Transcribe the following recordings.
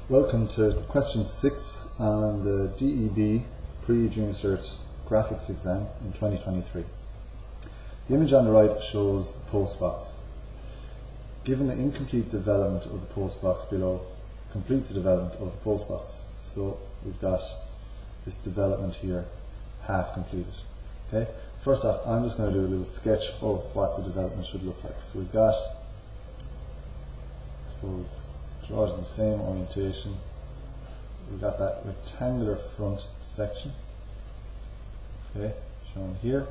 Welcome to question 6 on the DEB Pre-Junior Cert Graphics exam in 2023. The image on the right shows the postbox. Given the incomplete development of the postbox below, complete the development of the postbox. So we've got this development here half completed. Okay. First off, I'm just going to do a little sketch of what the development should look like. So we've got, I suppose, draw it in the same orientation. We've got that rectangular front section, okay, shown here.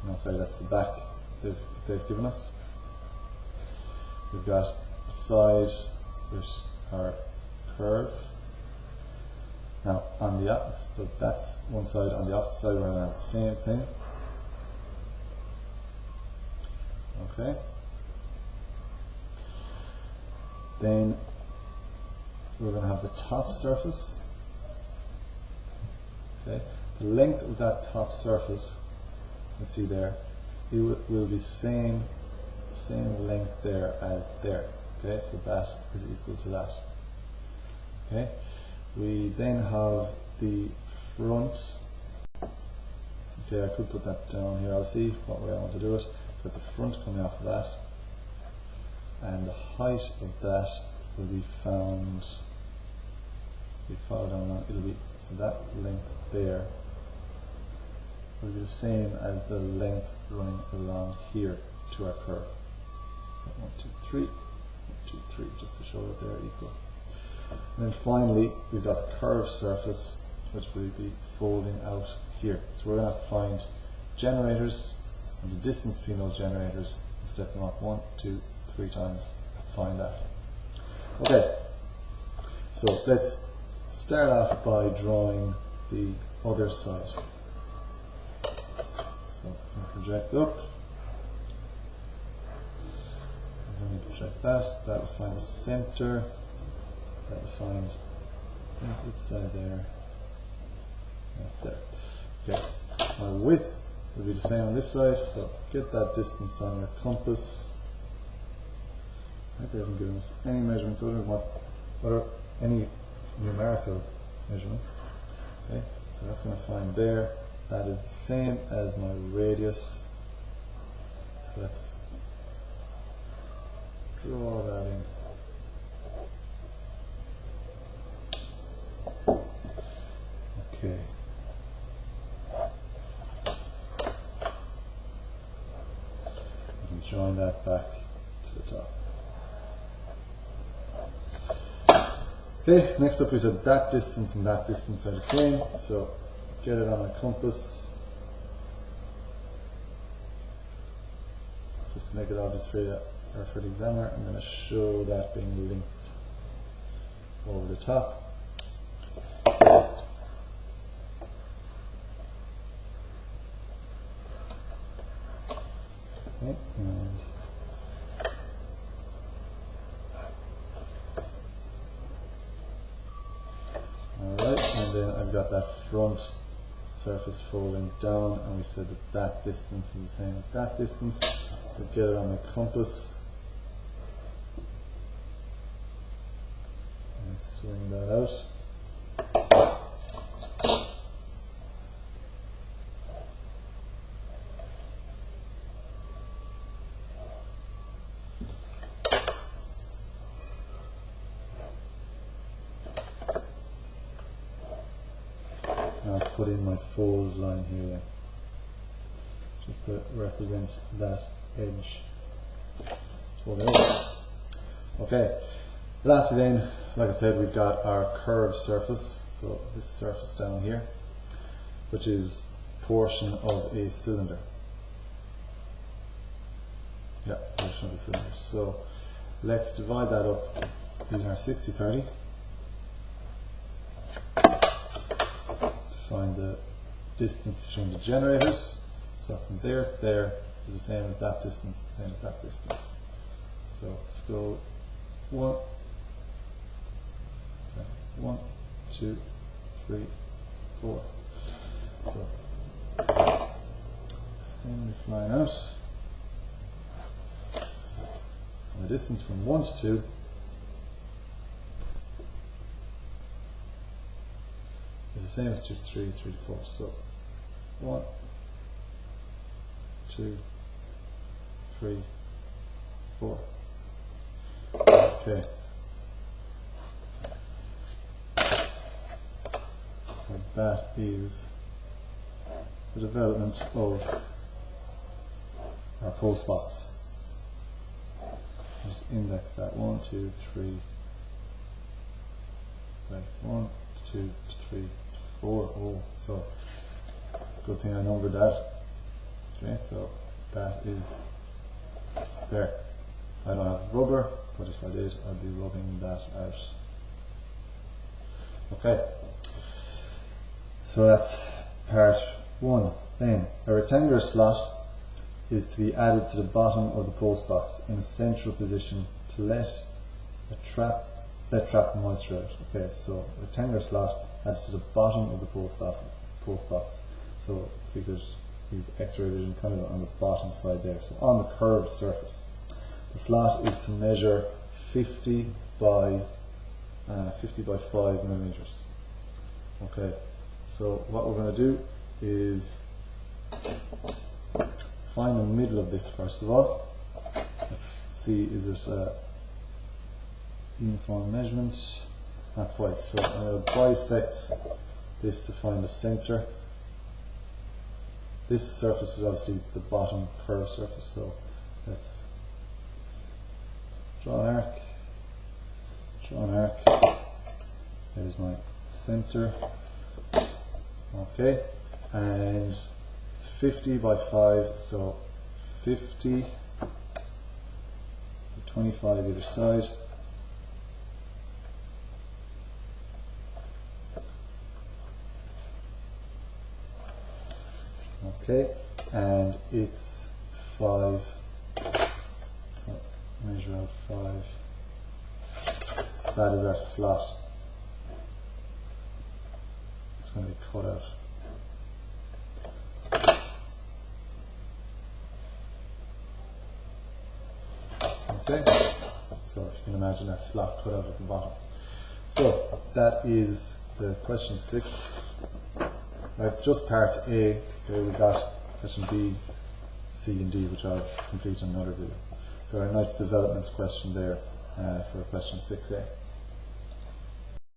No, sorry, that's the back they've given us. We've got a side with our curve. Now, on the opposite, so that's one side. On the opposite side, we're going to have the same thing. Okay. Then we're going to have the top surface. Okay. The length of that top surface, let's see there, it will be same length there as there. Okay, so that is equal to that. Okay. We then have the front. Okay, I could put that down here. I'll see what way I want to do it. Got the front coming off of that, and the height of that will be found. We follow down on it'll be so that length there will be the same as the length running along here to our curve. So 1, 2, 3, 1, 2, 3, just to show that they're equal. And then finally, we've got the curved surface, which will be folding out here. So we're going to have to find generators and the distance between those generators and step them up 1, 2, 3 times to find that. Okay, so let's start off by drawing the other side. So I'm going to project up. I'm going to project that. That will find the center. That will find that side there. That's there. Okay. Our width will be the same on this side, so get that distance on your compass. Right, they haven't given us any measurements other than what are any numerical measurements. Okay, so that's going to find there. That is the same as my radius. So let's draw that in. Okay. And join that back to the top. Okay, next up we said that distance and that distance are the same, so get it on my compass. Just to make it obvious for you or for the examiner, I'm going to show that being linked over the top. Okay, and alright, and then I've got that front surface folding down, and we said that that distance is the same as that distance, so get it on my compass and swing that out. I'll put in my fold line here just to represent that edge. That's what it is. Okay, lastly then, like I said, we've got our curved surface, so this surface down here, which is a portion of a cylinder. Yeah, portion of a cylinder. So let's divide that up using our 60-30. Find the distance between the generators. So from there to there is the same as that distance, same as that distance. So let's go 1, 2, 3, 4. So extend this line out. So my distance from 1 to 2 the same as 2 to 3, 3 to 4. So 1, 2, 3, 4. Okay. So that is the development of our post box. Just index that 1, 2, 3. Sorry, 1, 2, 3, 4. Oh, so good thing I numbered that. Okay, so that is there. I don't have rubber, but if I did, I'd be rubbing that out. Okay, so that's part 1. Then a rectangular slot is to be added to the bottom of the post box in a central position to let trap moisture out. Okay, so rectangular slot added to the bottom of the post box. So if we could use X-ray vision, kind of on the bottom side there, so on the curved surface. The slot is to measure 50 by 5 millimeters. Okay, so what we're going to do is find the middle of this first of all. Let's see, is it a uniform measurement? Not quite. So I'm going to bisect this to find the center. This surface is obviously the bottom curved surface, so let's draw an arc. There's my center. Okay, and it's 50 by 5, so 50, so 25 either side. Okay, and it's 5, so measure out 5. So that is our slot. It's going to be cut out. Okay, so if you can imagine that slot cut out at the bottom. So that is the question 6. Right, just part A. Okay, we got question B, C and D, which I'll complete in another video. So a nice developments question there for question 6A.